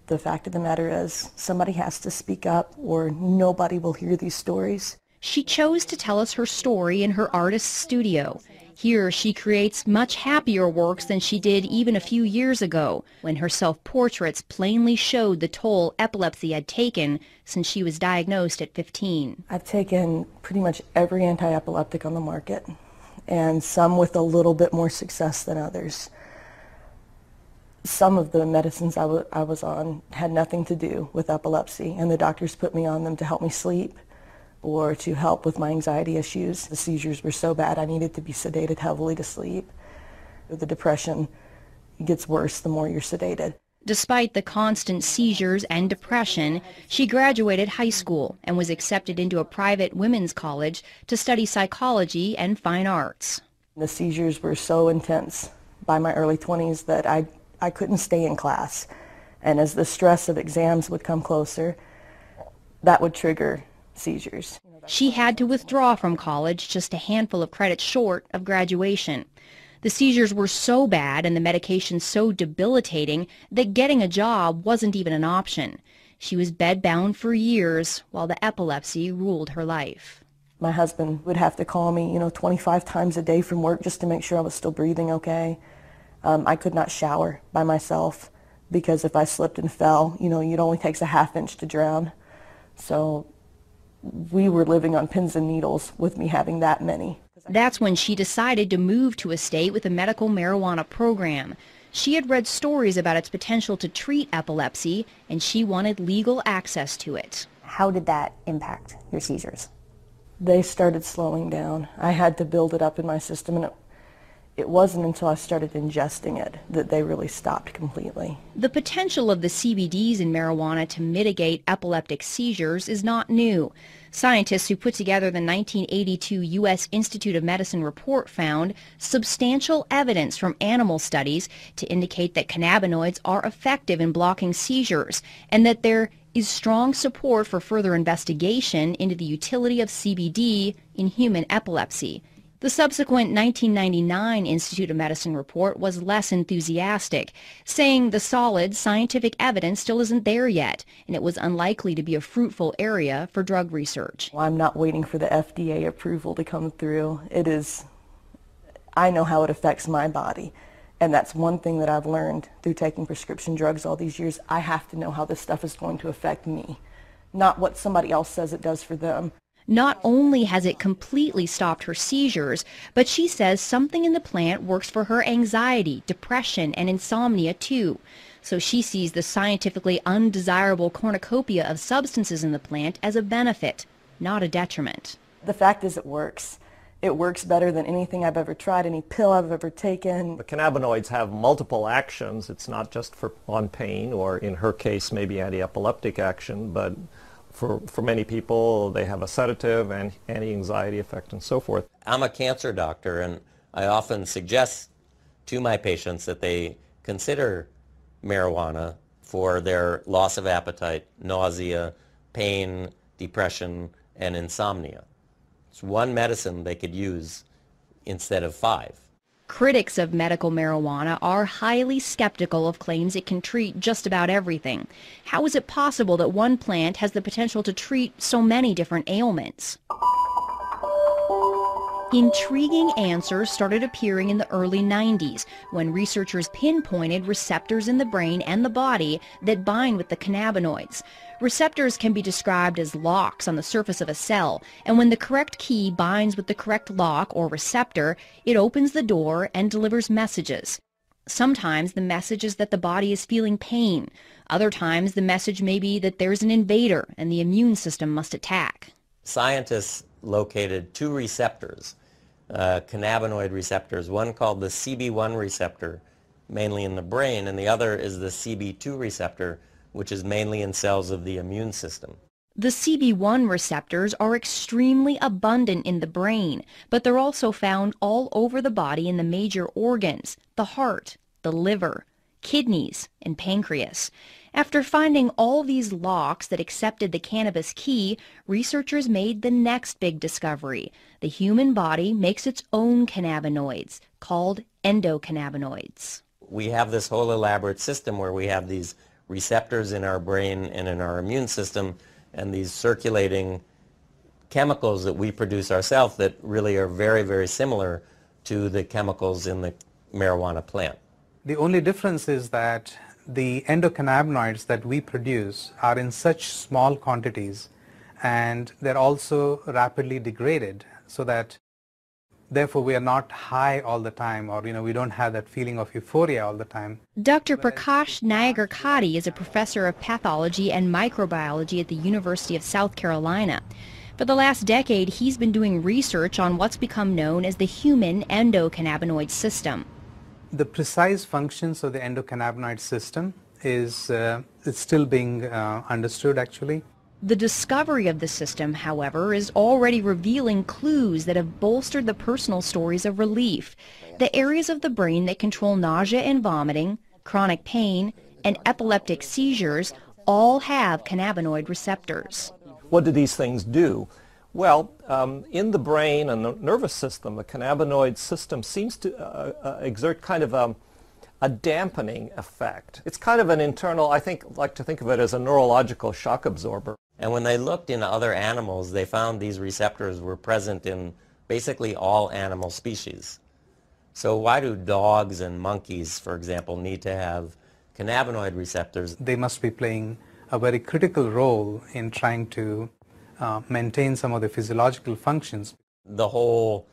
the fact of the matter is, somebody has to speak up or nobody will hear these stories. She chose to tell us her story in her artist's studio. Here she creates much happier works than she did even a few years ago, when her self-portraits plainly showed the toll epilepsy had taken since she was diagnosed at 15. I've taken pretty much every anti-epileptic on the market, and some with a little bit more success than others. Some of the medicines I was on had nothing to do with epilepsy, and the doctors put me on them to help me sleep or to help with my anxiety issues. The seizures were so bad I needed to be sedated heavily to sleep. The depression gets worse the more you're sedated. Despite the constant seizures and depression, she graduated high school and was accepted into a private women's college to study psychology and fine arts. The seizures were so intense by my early 20s that I couldn't stay in class. And as the stress of exams would come closer, that would trigger seizures. She had to withdraw from college just a handful of credits short of graduation. The seizures were so bad and the medication so debilitating that getting a job wasn't even an option. She was bedbound for years while the epilepsy ruled her life. My husband would have to call me, 25 times a day from work just to make sure I was still breathing okay. I could not shower by myself because if I slipped and fell, it only takes a half inch to drown. So we were living on pins and needles with me having that many. That's when she decided to move to a state with a medical marijuana program. She had read stories about its potential to treat epilepsy, and she wanted legal access to it. How did that impact your seizures? They started slowing down. I had to build it up in my system, and it wasn't until I started ingesting it that they really stopped completely. The potential of the CBDs in marijuana to mitigate epileptic seizures is not new. Scientists who put together the 1982 U.S. Institute of Medicine report found substantial evidence from animal studies to indicate that cannabinoids are effective in blocking seizures and that there is strong support for further investigation into the utility of CBD in human epilepsy. The subsequent 1999 Institute of Medicine report was less enthusiastic, saying the solid scientific evidence still isn't there yet, and it was unlikely to be a fruitful area for drug research. Well, I'm not waiting for the FDA approval to come through. I know how it affects my body, and that's one thing that I've learned through taking prescription drugs all these years. I have to know how this stuff is going to affect me, not what somebody else says it does for them. Not only has it completely stopped her seizures, but she says something in the plant works for her anxiety, depression, and insomnia too. So she sees the scientifically undesirable cornucopia of substances in the plant as a benefit, not a detriment. The fact is it works. It works better than anything I've ever tried, any pill I've ever taken. The cannabinoids have multiple actions. It's not just on pain or, in her case, maybe anti-epileptic action, but for many people, they have a sedative and anti-anxiety effect and so forth. I'm a cancer doctor, and I often suggest to my patients that they consider marijuana for their loss of appetite, nausea, pain, depression, and insomnia. It's one medicine they could use instead of 5. Critics of medical marijuana are highly skeptical of claims it can treat just about everything. How is it possible that one plant has the potential to treat so many different ailments? Intriguing answers started appearing in the early 90s when researchers pinpointed receptors in the brain and the body that bind with the cannabinoids. Receptors can be described as locks on the surface of a cell, and when the correct key binds with the correct lock or receptor, it opens the door and delivers messages. Sometimes the message is that the body is feeling pain. Other times the message may be that there's an invader and the immune system must attack. Scientists located 2 receptors, cannabinoid receptors, one called the CB1 receptor, mainly in the brain, and the other is the CB2 receptor, which is mainly in cells of the immune system. The CB1 receptors are extremely abundant in the brain, but they're also found all over the body in the major organs, the heart, the liver, kidneys, and pancreas. After finding all these locks that accepted the cannabis key, researchers made the next big discovery. The human body makes its own cannabinoids, called endocannabinoids. We have this whole elaborate system where we have these receptors in our brain and in our immune system, and these circulating chemicals that we produce ourselves that really are very, very similar to the chemicals in the marijuana plant. The only difference is that the endocannabinoids that we produce are in such small quantities and they're also rapidly degraded, so that therefore we are not high all the time, or we don't have that feeling of euphoria all the time. Dr. Prakash Nayagarkatti is a professor of pathology and microbiology at the University of South Carolina. For the last decade, he's been doing research on what's become known as the human endocannabinoid system. The precise functions of the endocannabinoid system is it's still being understood, actually. The discovery of the system, however, is already revealing clues that have bolstered the personal stories of relief. The areas of the brain that control nausea and vomiting, chronic pain, and epileptic seizures all have cannabinoid receptors. What do these things do? Well, in the brain and the nervous system, the cannabinoid system seems to exert kind of a dampening effect. It's kind of an internal, I like to think of it as a neurological shock absorber. And when they looked in other animals, they found these receptors were present in basically all animal species. So why do dogs and monkeys, for example, need to have cannabinoid receptors? They must be playing a very critical role in trying to maintain some of the physiological functions. The whole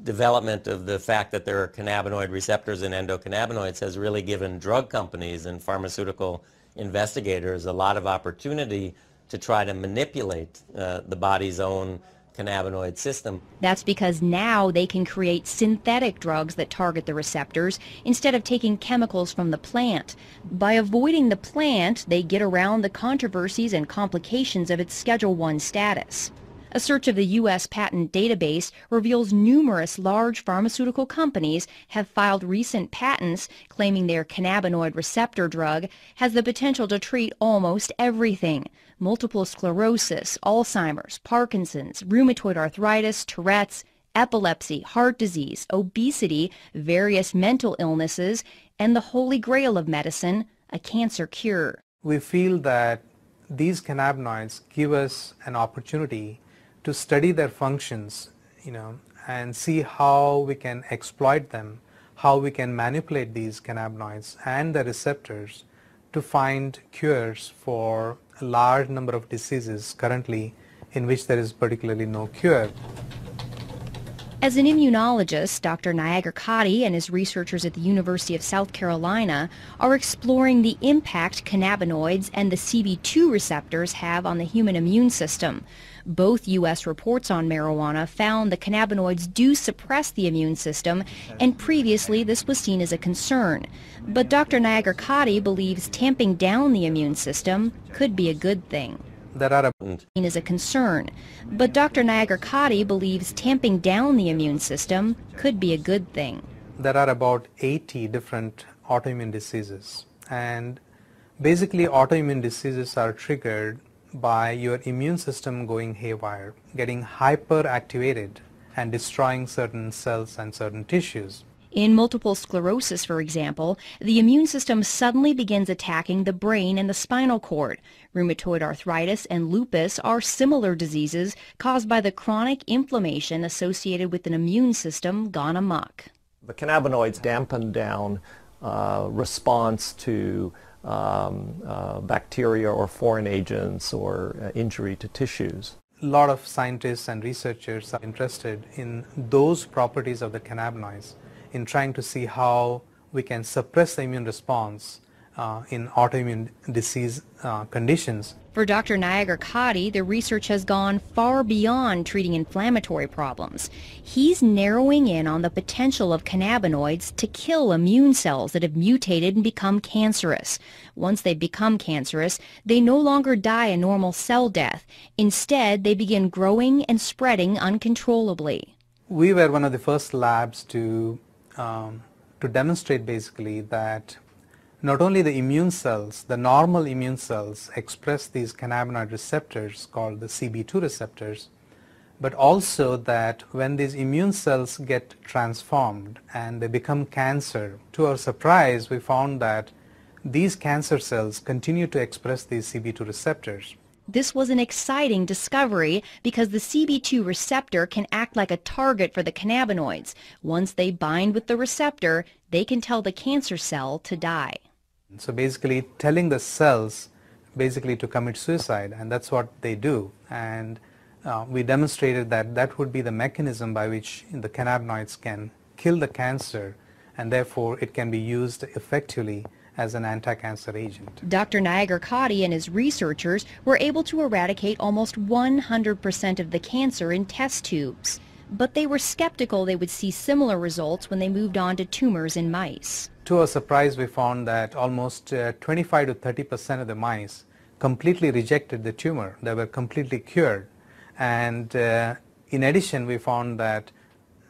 development of the fact that there are cannabinoid receptors in endocannabinoids has really given drug companies and pharmaceutical investigators a lot of opportunity to try to manipulate the body's own cannabinoid system. That's because now they can create synthetic drugs that target the receptors instead of taking chemicals from the plant. By avoiding the plant, they get around the controversies and complications of its Schedule I status. A search of the U.S. patent database reveals numerous large pharmaceutical companies have filed recent patents claiming their cannabinoid receptor drug has the potential to treat almost everything: multiple sclerosis, Alzheimer's, Parkinson's, rheumatoid arthritis, Tourette's, epilepsy, heart disease, obesity, various mental illnesses, and the holy grail of medicine, a cancer cure. We feel that these cannabinoids give us an opportunity to study their functions, and see how we can exploit them, how we can manipulate these cannabinoids and the receptors to find cures for a large number of diseases currently in which there is particularly no cure. As an immunologist, Dr. Nayagarkatti and his researchers at the University of South Carolina are exploring the impact cannabinoids and the CB2 receptors have on the human immune system. Both U.S. reports on marijuana found the cannabinoids do suppress the immune system, and previously this was seen as a concern. But Dr. Nayagarkatti believes tamping down the immune system could be a good thing. Is a concern, but Dr. Nayagarkatti believes tamping down the immune system could be a good thing. There are about 80 different autoimmune diseases, and basically autoimmune diseases are triggered by your immune system going haywire, getting hyperactivated and destroying certain cells and certain tissues. In multiple sclerosis, for example, the immune system suddenly begins attacking the brain and the spinal cord. Rheumatoid arthritis and lupus are similar diseases caused by the chronic inflammation associated with an immune system gone amok. The cannabinoids dampen down response to bacteria or foreign agents or injury to tissues. A lot of scientists and researchers are interested in those properties of the cannabinoids, in trying to see how we can suppress the immune response in autoimmune disease conditions. For Dr. Nayagarkatti, the research has gone far beyond treating inflammatory problems. He's narrowing in on the potential of cannabinoids to kill immune cells that have mutated and become cancerous. Once they become cancerous, they no longer die a normal cell death. Instead, they begin growing and spreading uncontrollably. We were one of the first labs to demonstrate basically that not only the immune cells, the normal immune cells express these cannabinoid receptors called the CB2 receptors, but also that when these immune cells get transformed and they become cancer, to our surprise we found that these cancer cells continue to express these CB2 receptors. This was an exciting discovery because the CB2 receptor can act like a target for the cannabinoids. Once they bind with the receptor, they can tell the cancer cell to die. So basically telling the cells basically to commit suicide, and that's what they do. And we demonstrated that that would be the mechanism by which the cannabinoids can kill the cancer, and therefore it can be used effectively as an anti-cancer agent. Dr. Niagara-Cotti and his researchers were able to eradicate almost 100% of the cancer in test tubes. But they were skeptical they would see similar results when they moved on to tumors in mice. To our surprise, we found that almost 25 to 30% of the mice completely rejected the tumor. They were completely cured. And in addition, we found that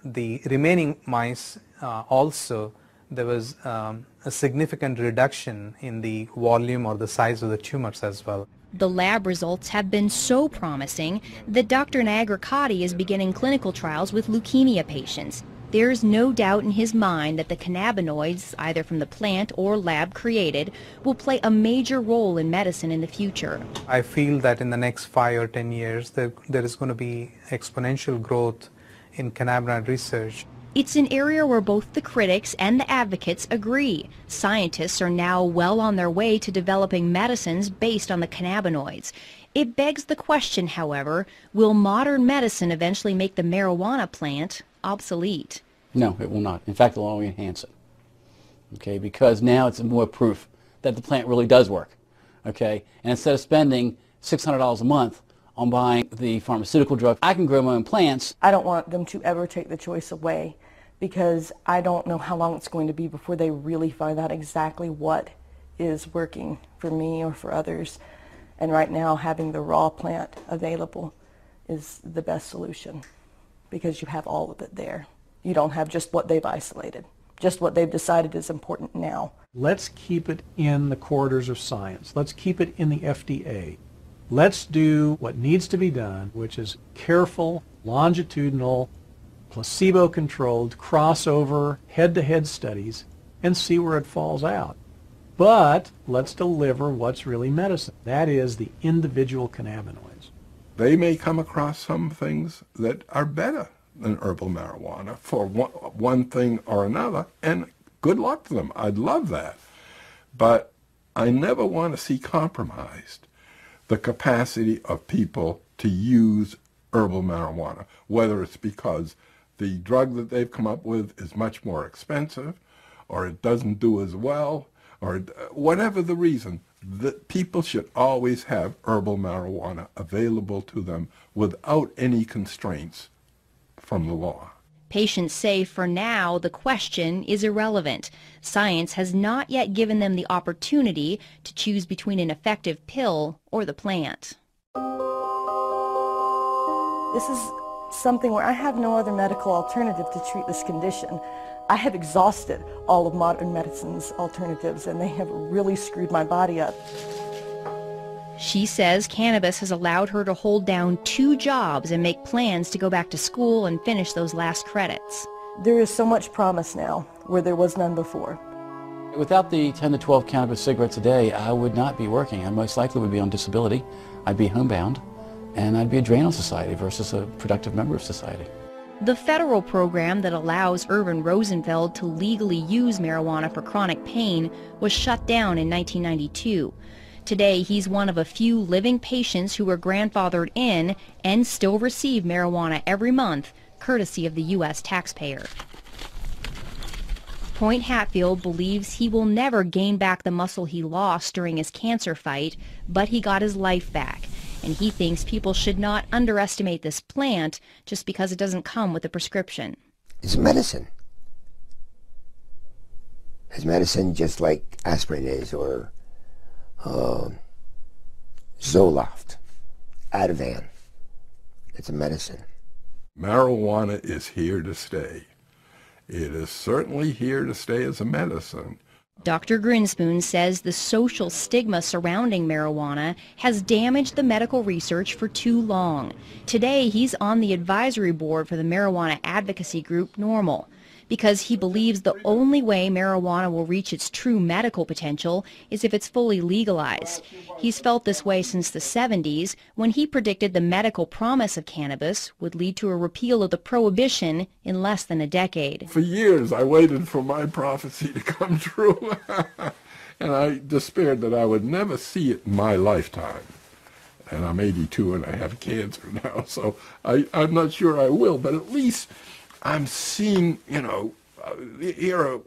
the remaining mice also, there was a significant reduction in the volume or the size of the tumors as well. The lab results have been so promising that Dr. Niagara-Cotti is beginning clinical trials with leukemia patients. There's no doubt in his mind that the cannabinoids, either from the plant or lab created, will play a major role in medicine in the future. I feel that in the next 5 or 10 years, there is going to be exponential growth in cannabinoid research. It's an area where both the critics and the advocates agree. Scientists are now well on their way to developing medicines based on the cannabinoids. It begs the question, however, will modern medicine eventually make the marijuana plant obsolete? No, it will not. In fact, it will only enhance it. Okay, because now it's more proof that the plant really does work. Okay, and instead of spending $600 a month on buying the pharmaceutical drug, I can grow my own plants. I don't want them to ever take the choice away, because I don't know how long it's going to be before they really find out exactly what is working for me or for others. And right now, having the raw plant available is the best solution, because you have all of it there. You don't have just what they've isolated, just what they've decided is important now. Let's keep it in the corridors of science. Let's keep it in the FDA. Let's do what needs to be done, which is careful, longitudinal, placebo-controlled, crossover, head-to-head studies, and see where it falls out. But let's deliver what's really medicine. That is the individual cannabinoids. They may come across some things that are better than herbal marijuana for one thing or another, and good luck to them. I'd love that. But I never want to see compromised the capacity of people to use herbal marijuana, whether it's because the drug that they've come up with is much more expensive, or it doesn't do as well, or whatever the reason, that people should always have herbal marijuana available to them without any constraints from the law. Patients say for now the question is irrelevant. Science has not yet given them the opportunity to choose between an effective pill or the plant. This is something where I have no other medical alternative to treat this condition. I have exhausted all of modern medicine's alternatives, and they have really screwed my body up. She says cannabis has allowed her to hold down 2 jobs and make plans to go back to school and finish those last credits. There is so much promise now where there was none before. Without the 10 to 12 cannabis cigarettes a day, I would not be working. I most likely would be on disability. I'd be homebound, and I'd be a drain on society versus a productive member of society. The federal program that allows Irvin Rosenfeld to legally use marijuana for chronic pain was shut down in 1992. Today, he's one of a few living patients who were grandfathered in and still receive marijuana every month, courtesy of the U.S. taxpayer. Point Hatfield believes he will never gain back the muscle he lost during his cancer fight, but he got his life back. And he thinks people should not underestimate this plant just because it doesn't come with a prescription. It's medicine. It's medicine just like aspirin is, or Zoloft, Ativan. It's a medicine. Marijuana is here to stay. It is certainly here to stay as a medicine. Dr. Grinspoon says the social stigma surrounding marijuana has damaged the medical research for too long. Today, he's on the advisory board for the marijuana advocacy group NORML, because he believes the only way marijuana will reach its true medical potential is if it's fully legalized. He's felt this way since the 70s, when he predicted the medical promise of cannabis would lead to a repeal of the prohibition in less than a decade. For years, I waited for my prophecy to come true. And I despaired that I would never see it in my lifetime. And I'm 82 and I have cancer now, so I'm not sure I will, but at least I'm seeing, you know, here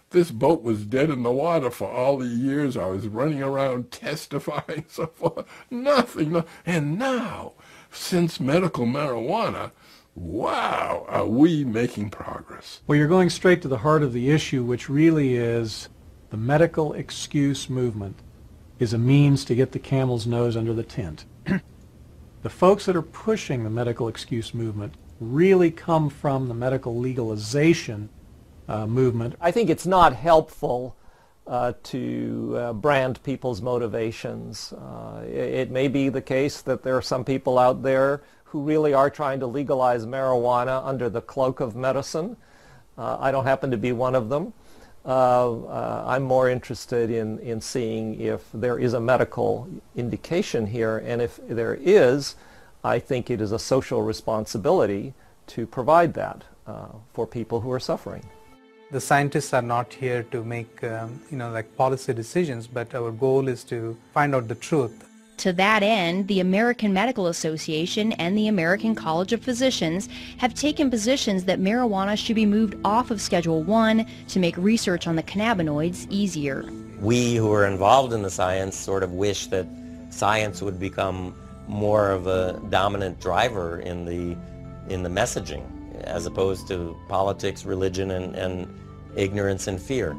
this boat was dead in the water for all the years I was running around testifying, so forth. Nothing. And now, since medical marijuana, wow, are we making progress. Well, you're going straight to the heart of the issue, which really is the medical excuse movement is a means to get the camel's nose under the tent. The folks that are pushing the medical excuse movement really come from the medical legalization movement. I think it's not helpful to brand people's motivations. It may be the case that there are some people out there who really are trying to legalize marijuana under the cloak of medicine. I don't happen to be one of them. I'm more interested in seeing if there is a medical indication here, and if there is, I think it is a social responsibility to provide that for people who are suffering. The scientists are not here to make like policy decisions, but our goal is to find out the truth. To that end, the American Medical Association and the American College of Physicians have taken positions that marijuana should be moved off of Schedule I to make research on the cannabinoids easier. We who are involved in the science sort of wish that science would become more of a dominant driver in the messaging, as opposed to politics, religion, and ignorance and fear.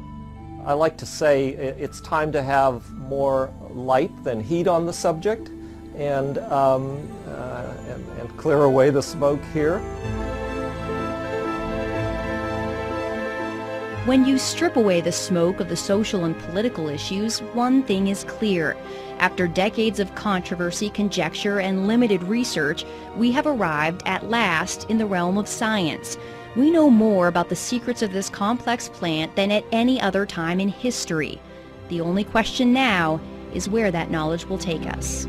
I like to say it's time to have more light than heat on the subject, and clear away the smoke here. When you strip away the smoke of the social and political issues, one thing is clear. After decades of controversy, conjecture, and limited research, we have arrived at last in the realm of science. We know more about the secrets of this complex plant than at any other time in history. The only question now is where that knowledge will take us.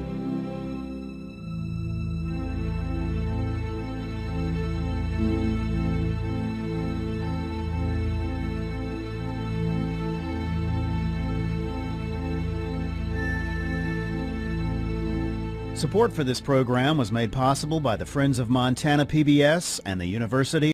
Support for this program was made possible by the Friends of Montana PBS and the University